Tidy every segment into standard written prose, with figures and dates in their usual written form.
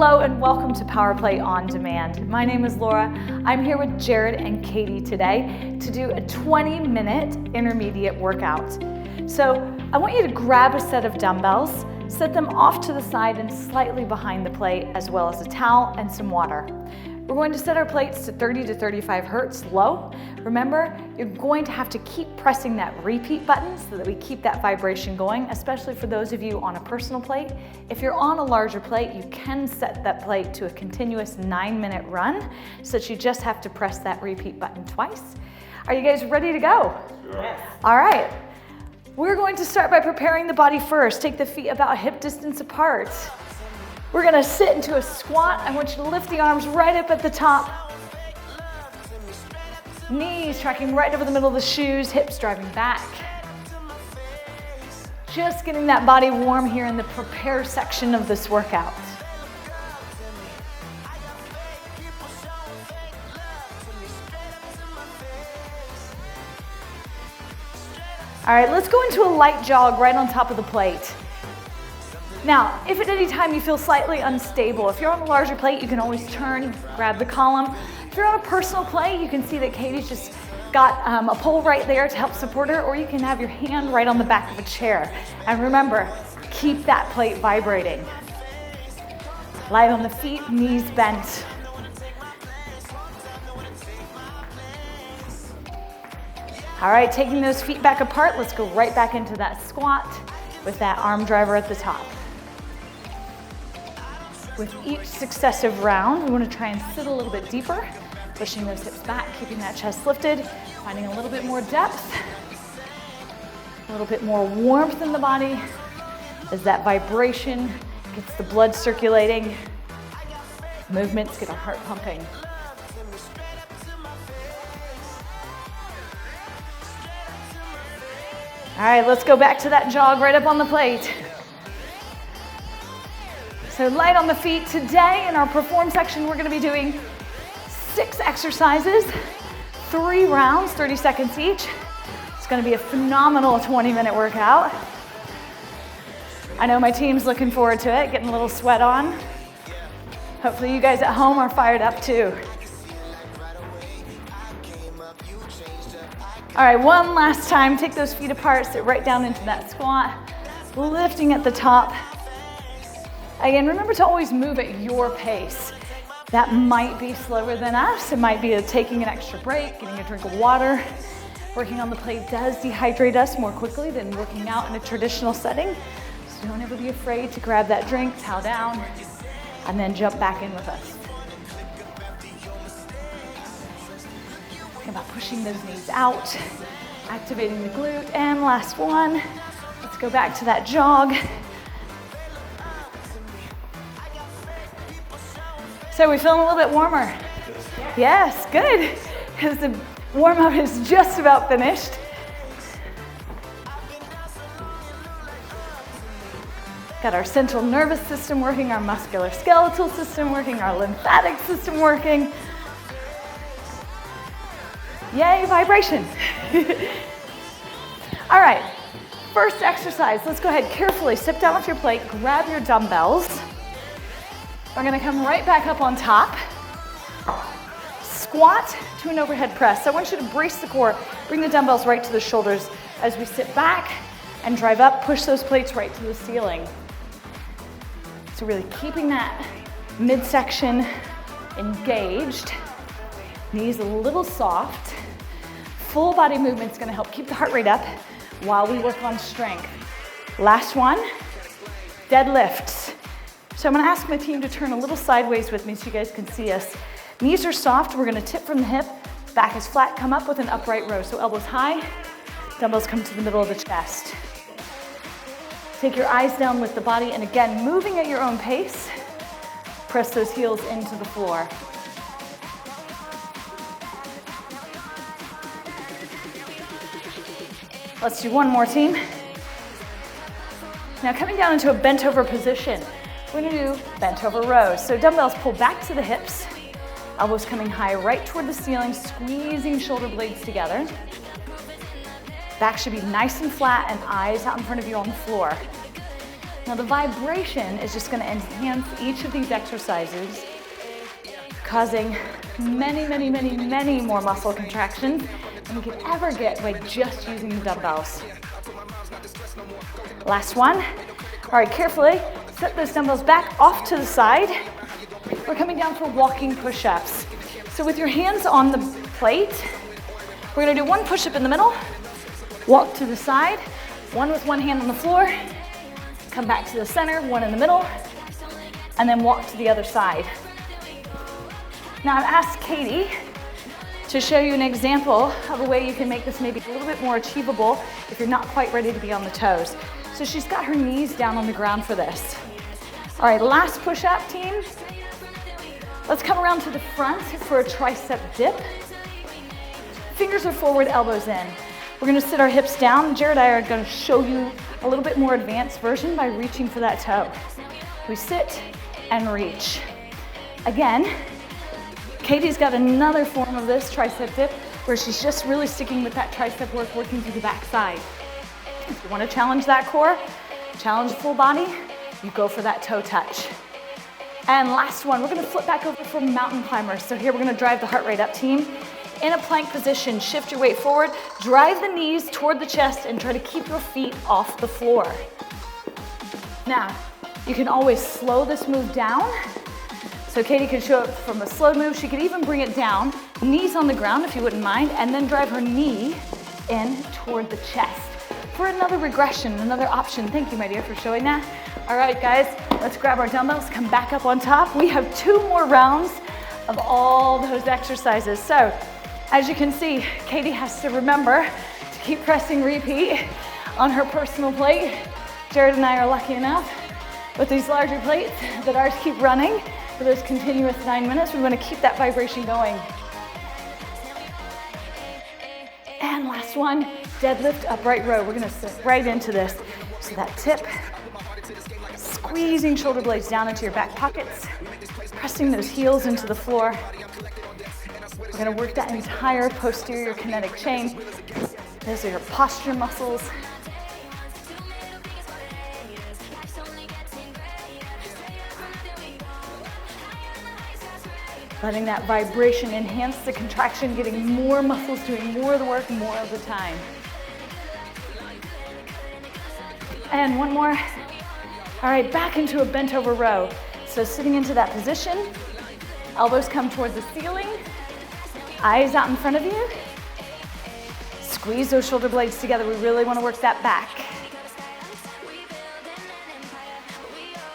Hello and welcome to Power Play On Demand. My name is Laura. I'm here with Jared and Katie today to do a 20-minute intermediate workout. So I want you to grab a set of dumbbells, set them off to the side and slightly behind the plate, as well as a towel and some water. We're going to set our plates to 30 to 35 hertz low. Remember, you're going to have to keep pressing that repeat button so that we keep that vibration going, especially for those of you on a personal plate. If you're on a larger plate, you can set that plate to a continuous 9-minute run, so that you just have to press that repeat button twice. Are you guys ready to go? Yes. All right. We're going to start by preparing the body first. Take the feet about hip distance apart. We're gonna sit into a squat. I want you to lift the arms right up at the top. Knees tracking right over the middle of the shoes, hips driving back. Just getting that body warm here in the prepare section of this workout. All right, let's go into a light jog right on top of the plate. Now, if at any time you feel slightly unstable, if you're on a larger plate, you can always turn, grab the column. If you're on a personal plate, you can see that Katie's just got a pole right there to help support her, or you can have your hand right on the back of a chair. And remember, keep that plate vibrating. Light on the feet, knees bent. All right, taking those feet back apart, let's go right back into that squat with that arm driver at the top. With each successive round, we want to try and sit a little bit deeper, pushing those hips back, keeping that chest lifted, finding a little bit more depth, a little bit more warmth in the body as that vibration gets the blood circulating, movements get our heart pumping. All right, let's go back to that jog right up on the plate. So light on the feet. Today in our perform section, we're gonna be doing 6 exercises, 3 rounds, 30 seconds each. It's gonna be a phenomenal 20-minute workout. I know my team's looking forward to it, getting a little sweat on. Hopefully you guys at home are fired up too. All right, one last time, take those feet apart, sit right down into that squat, lifting at the top. Again, remember to always move at your pace. That might be slower than us. It might be taking an extra break, getting a drink of water. Working on the plate does dehydrate us more quickly than working out in a traditional setting. So don't ever be afraid to grab that drink, towel down, and then jump back in with us. Think about pushing those knees out, activating the glute, and last one. Let's go back to that jog. So we feeling a little bit warmer? Yes, good. Because the warm-up is just about finished. Got our central nervous system working, our musculoskeletal system working, our lymphatic system working. Yay, vibration. All right, first exercise. Let's go ahead, carefully sit down off your plate, grab your dumbbells. We're gonna come right back up on top. Squat to an overhead press. So I want you to brace the core, bring the dumbbells right to the shoulders as we sit back and drive up, push those plates right to the ceiling. So really keeping that midsection engaged, knees a little soft. Full body movement's gonna help keep the heart rate up while we work on strength. Last one, deadlifts. So I'm gonna ask my team to turn a little sideways with me so you guys can see us. Knees are soft, we're gonna tip from the hip, back is flat, come up with an upright row. So elbows high, dumbbells come to the middle of the chest. Take your eyes down with the body, and again, moving at your own pace, press those heels into the floor. Let's do one more, team. Now coming down into a bent over position. We're gonna do bent over rows. So dumbbells pull back to the hips, elbows coming high right toward the ceiling, squeezing shoulder blades together. Back should be nice and flat and eyes out in front of you on the floor. Now the vibration is just gonna enhance each of these exercises, causing many, many, many, many more muscle contractions than we could ever get by just using the dumbbells. Last one. All right, carefully set those dumbbells back off to the side. We're coming down for walking push-ups. So with your hands on the plate, we're gonna do one push-up in the middle, walk to the side, one with one hand on the floor, come back to the center, one in the middle, and then walk to the other side. Now I've asked Katie to show you an example of a way you can make this maybe a little bit more achievable if you're not quite ready to be on the toes. So she's got her knees down on the ground for this. All right, last push-up, team. Let's come around to the front for a tricep dip. Fingers are forward, elbows in. We're gonna sit our hips down. Jared and I are gonna show you a little bit more advanced version by reaching for that toe. We sit and reach. Again, Katie's got another form of this tricep dip where she's just really sticking with that tricep work, working to the back side. If you wanna challenge that core, challenge the full body, you go for that toe touch. And last one, we're gonna flip back over for mountain climbers. So here we're gonna drive the heart rate up, team. In a plank position, shift your weight forward, drive the knees toward the chest, and try to keep your feet off the floor. Now, you can always slow this move down. So Katie could show it from a slow move. She could even bring it down, knees on the ground if you wouldn't mind, and then drive her knee in toward the chest. For another regression, another option. Thank you, my dear, for showing that. All right, guys, let's grab our dumbbells, come back up on top. We have 2 more rounds of all those exercises. So, as you can see, Katie has to remember to keep pressing repeat on her personal plate. Jared and I are lucky enough with these larger plates that ours keep running for those continuous 9 minutes. We want to keep that vibration going. And last one, deadlift upright row. We're gonna sit right into this. So that tip, squeezing shoulder blades down into your back pockets, pressing those heels into the floor. We're gonna work that entire posterior kinetic chain. Those are your posture muscles. Letting that vibration enhance the contraction, getting more muscles doing more of the work more of the time. And one more. All right, back into a bent over row. So sitting into that position, elbows come toward the ceiling, eyes out in front of you. Squeeze those shoulder blades together. We really want to work that back.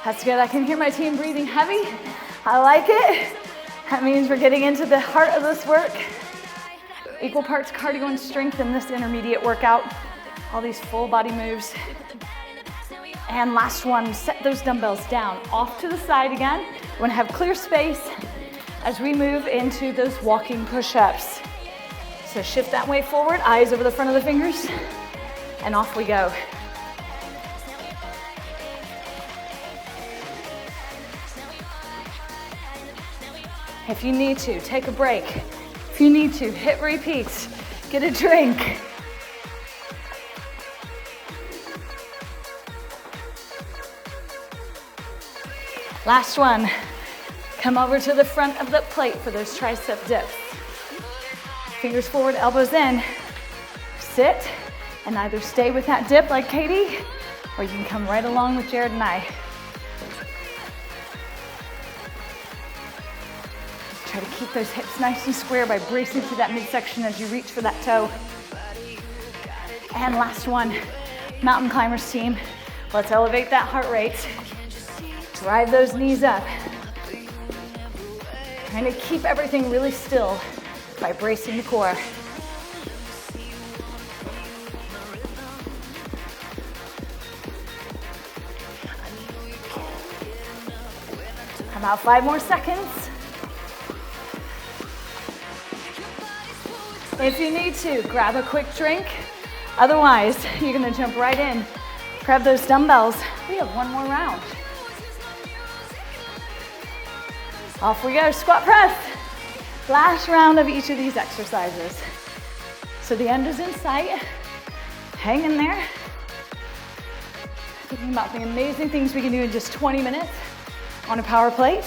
That's good. I can hear my team breathing heavy. I like it. That means we're getting into the heart of this work. Equal parts cardio and strength in this intermediate workout. All these full body moves. And last one, set those dumbbells down off to the side again. We want to have clear space as we move into those walking push-ups. So shift that weight forward, eyes over the front of the fingers, and off we go. If you need to, take a break. If you need to, hit repeats, get a drink. Last one. Come over to the front of the plate for those tricep dips. Fingers forward, elbows in. Sit and either stay with that dip like Katie, or you can come right along with Jared and I. Try to keep those hips nice and square by bracing through that midsection as you reach for that toe. And last one, mountain climbers team. Let's elevate that heart rate. Drive those knees up. Trying to keep everything really still by bracing the core. About 5 more seconds. If you need to, grab a quick drink. Otherwise, you're gonna jump right in. Grab those dumbbells. We have 1 more round. Off we go, squat press. Last round of each of these exercises. So the end is in sight. Hang in there. Thinking about the amazing things we can do in just 20 minutes on a power plate.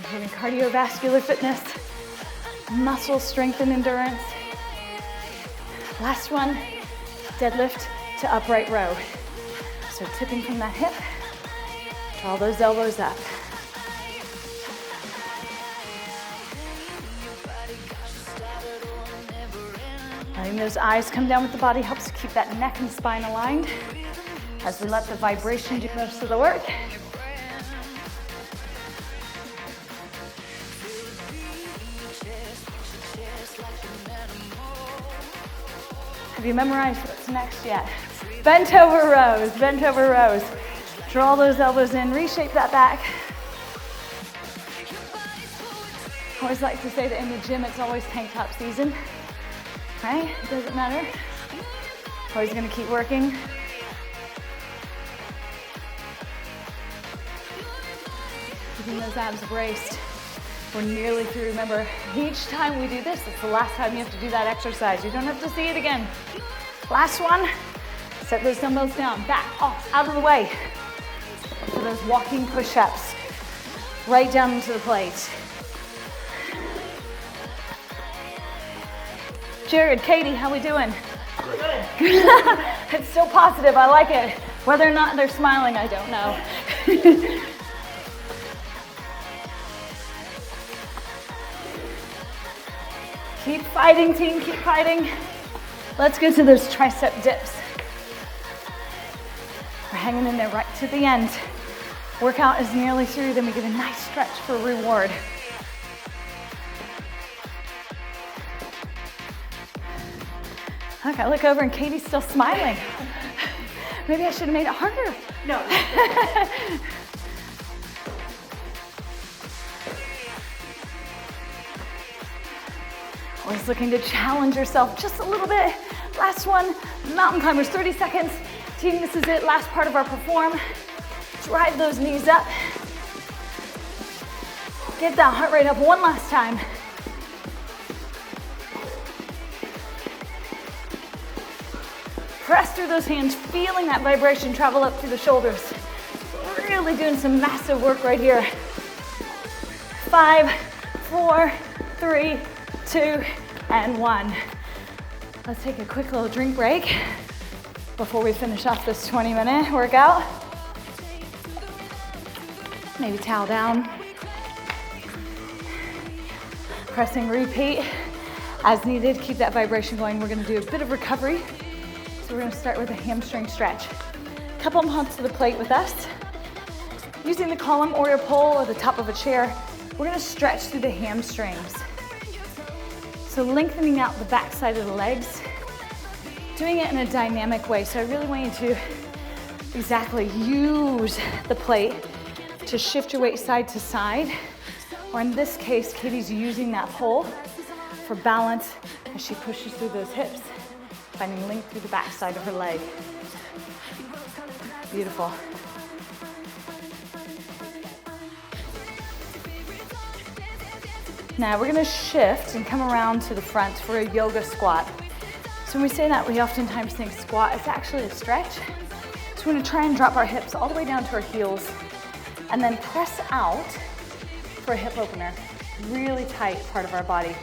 Improving cardiovascular fitness, muscle strength and endurance. Last one, deadlift to upright row. So tipping from that hip, draw those elbows up. Letting those eyes come down with the body helps to keep that neck and spine aligned as we let the vibration do most of the work. Have you memorized what's next yet? Bent over rows, bent over rows. Draw those elbows in, reshape that back. I always like to say that in the gym it's always tank top season. Right? It doesn't matter. Always gonna keep working. Keeping those abs braced. We're nearly through. Remember, each time we do this, it's the last time you have to do that exercise. You don't have to see it again. Last one. Set those dumbbells down, back, off, out of the way. For those walking push-ups. Right down into the plate. Jared, Katie, how we doing? Good. It's still positive, I like it. Whether or not they're smiling, I don't know. Keep fighting, team, keep fighting. Let's get to those tricep dips. We're hanging in there right to the end. Workout is nearly through, then we get a nice stretch for reward. Okay, I look over and Katie's still smiling. Maybe I should have made it harder. No. Always looking to challenge yourself just a little bit. Last one, mountain climbers, 30 seconds. Team, this is it, last part of our perform. Drive those knees up. Get that heart rate up one last time. Press through those hands, feeling that vibration travel up through the shoulders. Really doing some massive work right here. 5, 4, 3, 2, and 1. Let's take a quick little drink break before we finish off this 20-minute workout. Maybe towel down. Pressing repeat as needed. Keep that vibration going. We're gonna do a bit of recovery. So we're gonna start with a hamstring stretch. Couple pumps to the plate with us. Using the column or your pole or the top of a chair, we're gonna stretch through the hamstrings. So lengthening out the back side of the legs, doing it in a dynamic way. So I really want you to exactly use the plate to shift your weight side to side. Or in this case, Katie's using that pole for balance as she pushes through those hips, finding length through the back side of her leg. Beautiful. Now we're gonna shift and come around to the front for a yoga squat. So when we say that, we oftentimes think squat, it's actually a stretch. So we're gonna try and drop our hips all the way down to our heels and then press out for a hip opener. Really tight part of our body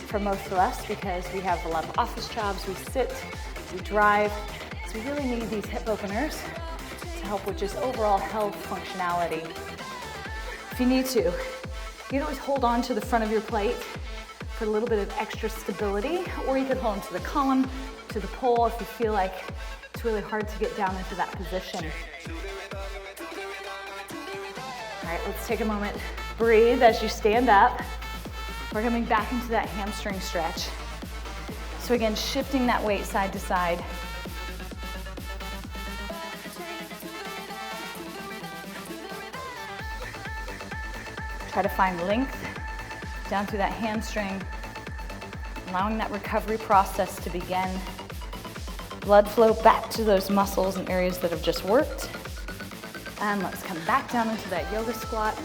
for most of us because we have a lot of office jobs, we sit, we drive. So we really need these hip openers to help with just overall health functionality. If you need to, you can always hold on to the front of your plate for a little bit of extra stability, or you could hold onto the column, to the pole if you feel like it's really hard to get down into that position. All right, let's take a moment. Breathe as you stand up. We're coming back into that hamstring stretch. So again, shifting that weight side to side. Try to find length down through that hamstring, allowing that recovery process to begin. Blood flow back to those muscles and areas that have just worked. And let's come back down into that yoga squat.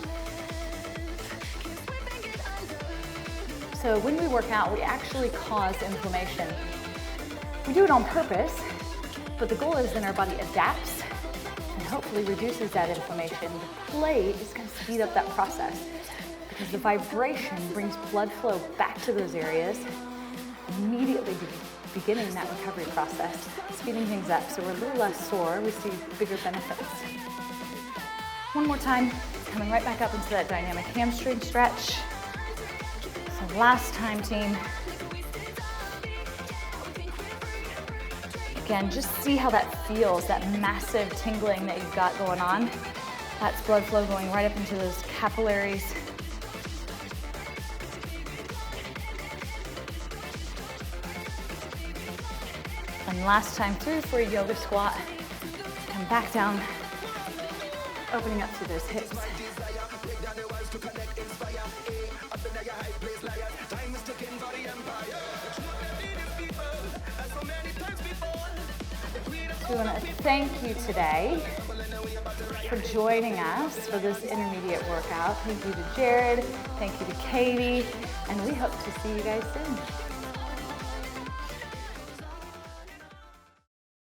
So when we work out, we actually cause inflammation. We do it on purpose But the goal is then our body adapts and hopefully reduces that inflammation. The plate is going to speed up that process because the vibration brings blood flow back to those areas, immediately beginning that recovery process, speeding things up so we're a little less sore, we see bigger benefits. One more time, coming right back up into that dynamic hamstring stretch. So last time, team. Again, just see how that feels, that massive tingling that you've got going on. That's blood flow going right up into those capillaries. And last time through for a yoga squat. Come back down, opening up through those hips. So we want to thank you today for joining us for this intermediate workout. Thank you to Jared, thank you to Katie, and we hope to see you guys soon.